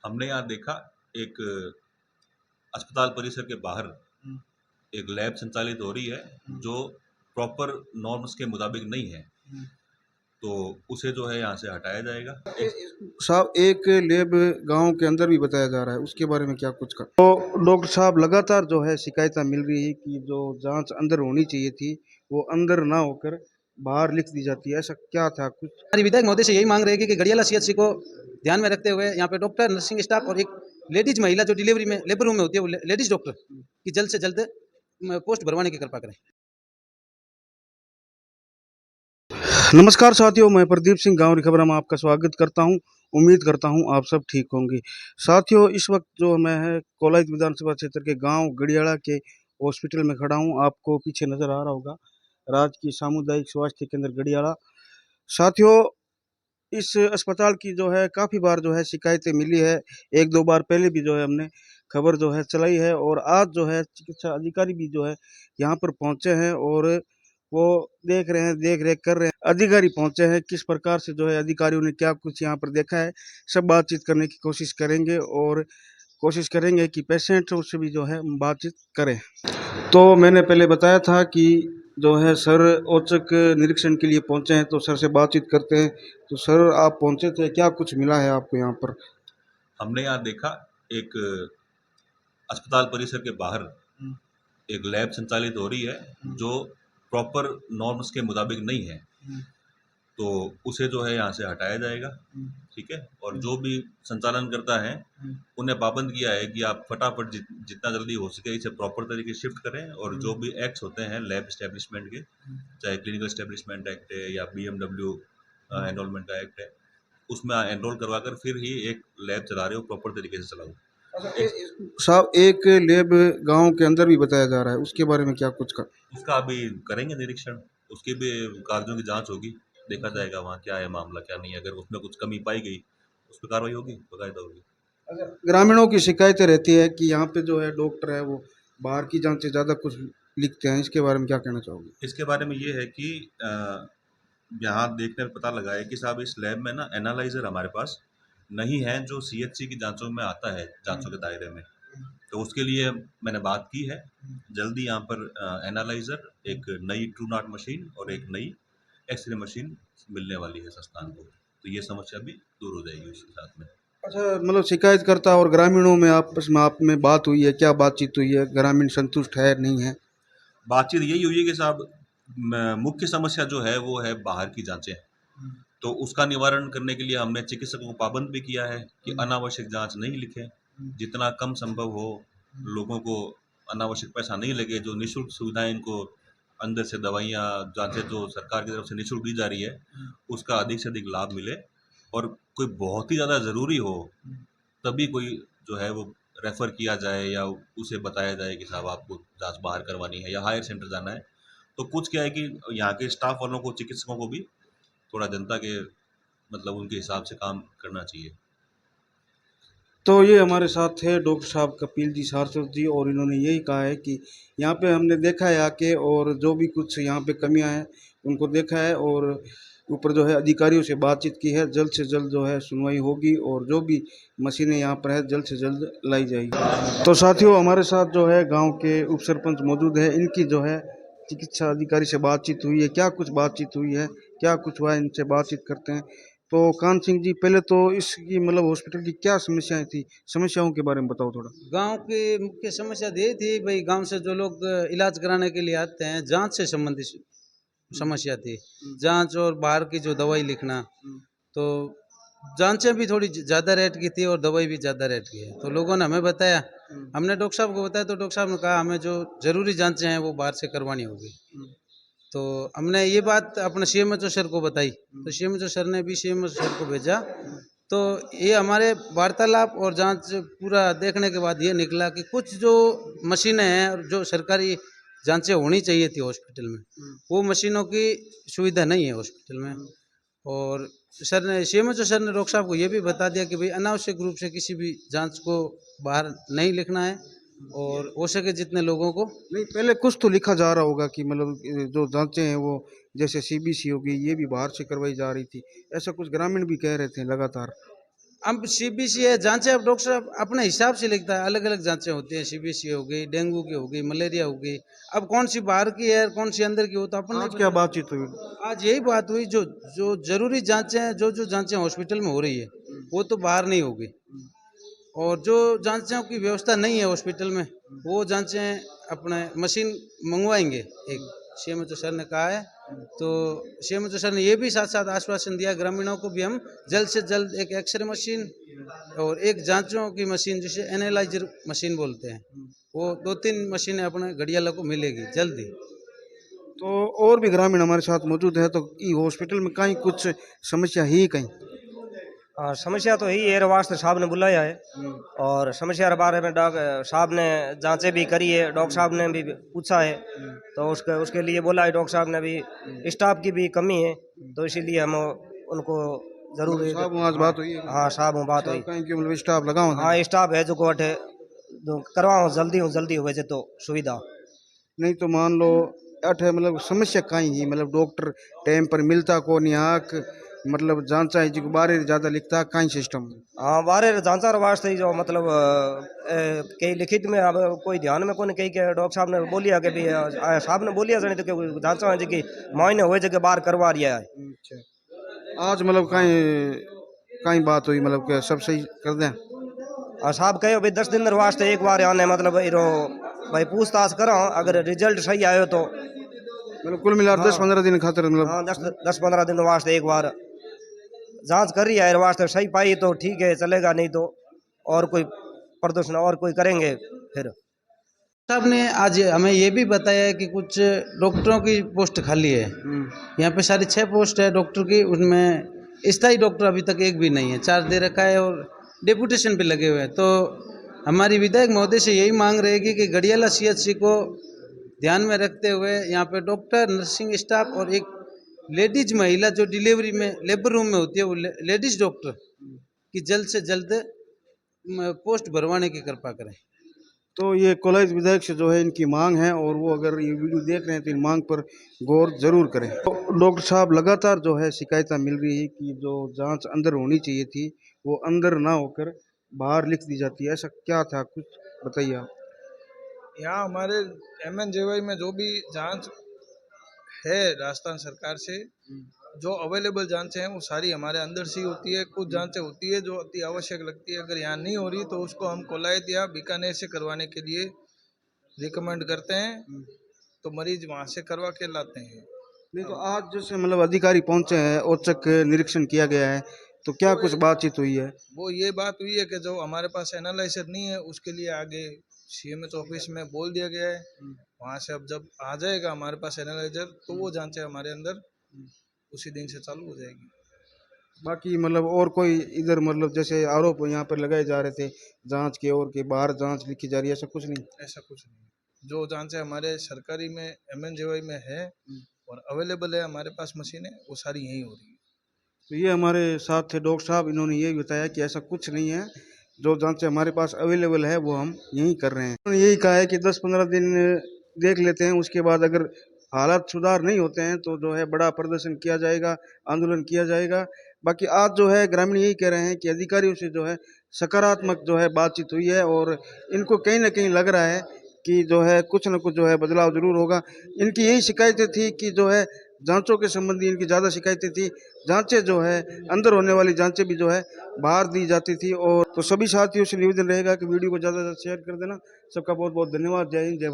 हमने यहाँ देखा एक अस्पताल परिसर के बाहर एक लैब संचालित हो रही है जो प्रॉपर नॉर्म्स के मुताबिक नहीं है, तो उसे जो है यहाँ से हटाया जाएगा। साहब एक लैब गांव के अंदर भी बताया जा रहा है, उसके बारे में क्या कुछ का? तो डॉक्टर साहब लगातार जो है शिकायतें मिल रही है कि जो जांच अंदर होनी चाहिए थी वो अंदर ना होकर बाहर लिख दी जाती है, ऐसा क्या था कुछ? हमारी विधायक महोदय से यही मांग रहे हैं कि गढ़ियाला सीएचसी को ध्यान में रखते हुए यहाँ पे डॉक्टर, नर्सिंग स्टाफ और एक लेडीज महिला जो डिलीवरी में लेबर रूम में होती है वो लेडीज डॉक्टर की जल्द से जल्द पोस्ट भरवाने की कृपा करें। नमस्कार साथियों, मैं प्रदीप सिंह गांव खबर में आपका स्वागत करता हूं। उम्मीद करता हूं आप सब ठीक होंगे। साथियों, इस वक्त जो मैं है कोलायत विधानसभा क्षेत्र के गांव गढ़ियाला के हॉस्पिटल में खड़ा हूं। आपको पीछे नज़र आ रहा होगा राजकीय सामुदायिक स्वास्थ्य केंद्र गढ़ियाला। साथियों, इस अस्पताल की जो है काफ़ी बार जो है शिकायतें मिली है। एक दो बार पहले भी जो है हमने खबर जो है चलाई है और आज जो है चिकित्सा अधिकारी भी जो है यहाँ पर पहुँचे हैं और वो देख रहे हैं, देख रेख कर रहे हैं। अधिकारी पहुँचे हैं, किस प्रकार से जो है अधिकारियों ने क्या कुछ यहाँ पर देखा है, सब बातचीत करने की कोशिश करेंगे और कोशिश करेंगे कि पेशेंट से भी जो है बातचीत करें। तो मैंने पहले बताया था कि जो है सर औचक निरीक्षण के लिए पहुंचे हैं, तो सर से बातचीत करते हैं। तो सर, आप पहुंचे थे, क्या कुछ मिला है आपको यहाँ पर? हमने यहाँ देखा एक अस्पताल परिसर के बाहर एक लैब संचालित हो रही है जो प्रॉपर नॉर्म्स के मुताबिक नहीं है, तो उसे जो है यहाँ से हटाया जाएगा। ठीक है, और जो भी संचालन करता है उन्हें पाबंद किया है कि आप फटाफट जितना जल्दी हो सके इसे प्रॉपर तरीके से शिफ्ट करें, और जो भी एक्ट्स होते हैं लैब इस्टेब्लिशमेंट के, चाहे क्लिनिकल इस्टेब्लिशमेंट एक्ट है या BMW एनरोलमेंट का एक्ट है, उसमें एनरोल करवाकर फिर ही एक लैब चला रहे हो प्रॉपर तरीके से चलाओ। साहब एक लैब गांव के अंदर भी बताया जा रहा है, उसके बारे में क्या कुछ का? उसका अभी करेंगे निरीक्षण, उसकी भी कार्यों की जांच होगी, देखा जाएगा वहाँ क्या है मामला क्या नहीं है। अगर उसमें कुछ कमी पाई गई उस पर कार्रवाई होगी, बाकायदा होगी। ग्रामीणों की शिकायतें रहती है कि यहाँ पे जो है डॉक्टर है वो बाहर की जांच से ज़्यादा कुछ लिखते हैं, इसके बारे में क्या कहना चाहोगे? इसके बारे में ये है कि यहाँ देखने में पता लगा है कि साहब इस लैब में ना एनालाइजर हमारे पास नहीं है जो CHC की जांचों में आता है, जांचों के दायरे में। तो उसके लिए मैंने बात की है, जल्दी यहाँ पर एनालाइजर, एक नई ट्रू नॉट मशीन और एक नई एक्सरे मशीन मिलने वाली है संस्थान को, तो ये समस्या भी दूर हो जाएगी उसके साथ में। अच्छा, मतलब शिकायतकर्ता और ग्रामीणों में आपस में आप में बात हुई है, क्या बातचीत हुई है? ग्रामीण संतुष्ट है नहीं है? बातचीत यही हुई है कि साहब मुख्य समस्या जो है वो है बाहर की जांचें, तो उसका निवारण करने के लिए हमने चिकित्सकों को पाबंद भी किया है कि अनावश्यक जांच नहीं लिखें, जितना कम संभव हो लोगों को अनावश्यक पैसा नहीं लगे, जो निःशुल्क सुविधाएं इनको अंदर से दवाइयाँ जांचें जो सरकार की तरफ से निःशुल्क दी जा रही है उसका अधिक से अधिक लाभ मिले, और कोई बहुत ही ज़्यादा ज़रूरी हो तभी कोई जो है वो रेफ़र किया जाए या उसे बताया जाए कि साहब आपको जांच बाहर करवानी है या हायर सेंटर जाना है। तो कुछ क्या है कि यहाँ के स्टाफ वालों को, चिकित्सकों को भी थोड़ा जनता के मतलब उनके हिसाब से काम करना चाहिए। तो ये हमारे साथ थे डॉक्टर साहब कपिल जी सारस्वत जी, और इन्होंने यही कहा है कि यहाँ पे हमने देखा है आके, और जो भी कुछ यहाँ पे कमियां हैं उनको देखा है और ऊपर जो है अधिकारियों से बातचीत की है। जल्द से जल्द जो है सुनवाई होगी और जो भी मशीनें यहाँ पर है जल्द से जल्द लाई जाएगी। तो साथियों, हमारे साथ जो है गाँव के उप सरपंच मौजूद है, इनकी जो है चिकित्सा अधिकारी से बातचीत हुई है। क्या कुछ बातचीत हुई है, क्या कुछ हुआ है, इनसे बातचीत करते हैं। तो कान सिंह जी, पहले तो इसकी मतलब हॉस्पिटल की क्या समस्याएं थी, समस्याओं के बारे में बताओ थोड़ा। गांव की मुख्य समस्या ये थी भाई, गांव से जो लोग इलाज कराने के लिए आते हैं जांच से संबंधित समस्या थी, जांच और बाहर की जो दवाई लिखना। तो जांचें भी थोड़ी ज़्यादा रेट की थी और दवाई भी ज़्यादा रेट की है, तो लोगों ने हमें बताया, हमने डॉक्टर साहब को बताया, तो डॉक्टर साहब ने कहा हमें जो ज़रूरी जांचें हैं वो बाहर से करवानी होगी। तो हमने ये बात अपने CMHO सर को बताई, तो CMHO सर ने भी CMHO सर को भेजा। तो ये हमारे वार्तालाप और जांच पूरा देखने के बाद ये निकला कि कुछ जो मशीनें हैं और जो सरकारी जांचें होनी चाहिए थी हॉस्पिटल में, वो मशीनों की सुविधा नहीं है हॉस्पिटल में। और सर ने, CMHO सर ने डॉक्टर साहब को ये भी बता दिया कि भाई अनावश्यक रूप से किसी भी जांच को बाहर नहीं लिखना है और हो सके जितने लोगों को। नहीं, पहले कुछ तो लिखा जा रहा होगा कि मतलब जो जांचें हैं वो जैसे CBC होगी, ये भी बाहर से करवाई जा रही थी, ऐसा कुछ ग्रामीण भी कह रहे थे लगातार। अब सीबीसी है जांचें, अब डॉक्टर साहब अपने हिसाब से लिखता है, अलग अलग जांचें होती हैं, सीबीसी हो गई, डेंगू की हो गई, मलेरिया हो गई। अब कौन सी बाहर की है कौन सी अंदर की हो तो अपन आज क्या बातचीत हुई? आज यही बात हुई, जो जो जरूरी जांचें हैं, जो जो जांचें हॉस्पिटल में हो रही है वो तो बाहर नहीं होगी, और जो जांचों की व्यवस्था नहीं है हॉस्पिटल में वो जांचें अपने मशीन मंगवाएंगे। एक सीएमओ सर ने कहा है, तो सीएमओ सर ने ये भी साथ साथ आश्वासन दिया ग्रामीणों को भी, हम जल्द से जल्द एक एक्सरे मशीन और एक जांचों की मशीन जिसे एनालाइजर मशीन बोलते हैं, वो 2-3 मशीनें अपने घड़ियाला को मिलेगी जल्दी। तो और भी ग्रामीण हमारे साथ मौजूद है, तो ई हॉस्पिटल में कहीं कुछ समस्या ही कहीं? हाँ, समस्या तो यही है, वास्ते साहब ने बुलाया है और समस्या के बारे में डॉक्टर साहब ने जांचें भी करी है, डॉक्टर साहब ने भी पूछा है, तो उसके लिए बोला है डॉक्टर साहब ने भी स्टाफ की भी कमी है, तो इसीलिए हम उनको जरूर साहब आज बात हुई है? हाँ साहब बात हुई। कहीं क्यों मतलब स्टाफ लगाओ? हाँ स्टाफ है जो को अठे करवाओ जल्दी हो वैसे तो सुविधा नहीं तो मान लो अठे मतलब समस्या कहीं ही मतलब डॉक्टर टाइम पर मिलता को नहीं आक मतलब जांचा है जो बारे ज्यादा लिखता कहीं सिस्टम। हाँ बारे जांचा वास्ते ही जो मतलब कई लिखित में अब कोई ध्यान में कौन कही के डॉक्टर साहब ने बोलिया कि भी साहब ने बोलिया जनी तो जांचा है जी मायने हुए जगह बाहर करवा रिया है। अच्छा आज मतलब कहीं कहीं बात हुई मतलब कि सब सही कर दें? साहब कहो भाई 10 दिन वास्ते एक बार आने मतलब इरो भाई पूछताछ करो, अगर रिजल्ट सही आयो तो मतलब कुल मिला 10-15 दिन खातिर मतलब। हाँ 10-15 दिन वास्ते एक बार जांच कर रही है, वास्ते सही पाई तो ठीक है चलेगा, नहीं तो और कोई प्रदूषण और कोई करेंगे फिर। साहब ने आज हमें ये भी बताया है कि कुछ डॉक्टरों की पोस्ट खाली है, यहाँ पे सारी 6 पोस्ट है डॉक्टर की, उनमें स्थायी डॉक्टर अभी तक एक भी नहीं है, 4 दे रखा है और डेपुटेशन पे लगे हुए हैं। तो हमारी विधायक महोदय से यही मांग रहेगी कि गढ़ियाला सीएचसी को ध्यान में रखते हुए यहाँ पे डॉक्टर, नर्सिंग स्टाफ और एक लेडीज महिला जो डिलीवरी में लेबर रूम में होती है वो लेडीज डॉक्टर की जल्द से जल्द पोस्ट भरवाने की कृपा करें। तो ये कॉलेज विधायक से जो है इनकी मांग है, और वो अगर ये वीडियो देख रहे हैं तो इन मांग पर गौर जरूर करें। तो डॉक्टर साहब लगातार जो है शिकायतें मिल रही है कि जो जांच अंदर होनी चाहिए थी वो अंदर ना होकर बाहर लिख दी जाती है, ऐसा क्या था कुछ बताइए आप। यहाँ हमारे MNJY में जो भी जांच है राजस्थान सरकार से जो अवेलेबल जांचें हैं वो सारी हमारे अंदर से ही होती है। कुछ जांचें होती है जो अति आवश्यक लगती है, अगर यहाँ नहीं हो रही तो उसको हम कोलायत या बीकानेर से करवाने के लिए रिकमेंड करते हैं, तो मरीज वहाँ से करवा के लाते हैं। नहीं तो आज जैसे मतलब अधिकारी पहुंचे हैं, औचक निरीक्षण किया गया है, तो क्या कुछ बातचीत हुई है? वो ये बात हुई है कि जो हमारे पास एनालाइजर नहीं है उसके लिए आगे CMH ऑफिस में बोल दिया गया है, वहाँ से अब जब आ जाएगा हमारे पास एनालाइजर तो वो जांचें हमारे अंदर उसी दिन से चालू हो जाएगी। बाकी मतलब और कोई इधर मतलब जैसे आरोप यहाँ पर लगाए जा रहे थे जांच के और के बाहर जांच लिखी जा रही है, ऐसा कुछ नहीं? ऐसा कुछ नहीं, जो जांचें हमारे सरकारी में MNJY में है और अवेलेबल है हमारे पास मशीनें, वो सारी यहीं हो रही है। तो ये हमारे साथ थे डॉक्टर साहब, इन्होंने ये बताया कि ऐसा कुछ नहीं है, जो जांचें हमारे पास अवेलेबल है वो हम यहीं कर रहे हैं। उन्होंने यही कहा है कि 10-15 दिन देख लेते हैं, उसके बाद अगर हालात सुधार नहीं होते हैं तो जो है बड़ा प्रदर्शन किया जाएगा, आंदोलन किया जाएगा। बाकी आज जो है ग्रामीण यही कह रहे हैं कि अधिकारियों से जो है सकारात्मक जो है बातचीत हुई है, और इनको कहीं ना कहीं लग रहा है कि जो है कुछ न कुछ जो है बदलाव जरूर होगा। इनकी यही शिकायतें थी कि जो है जांचों के संबंधी इनकी ज़्यादा शिकायतें थी, जांचें जो है अंदर होने वाली जांचें भी जो है बाहर दी जाती थी। और तो सभी साथियों से निवेदन रहेगा कि वीडियो को ज़्यादा से ज़्यादा शेयर कर देना। सबका बहुत बहुत धन्यवाद। जय हिंद, जय भारत।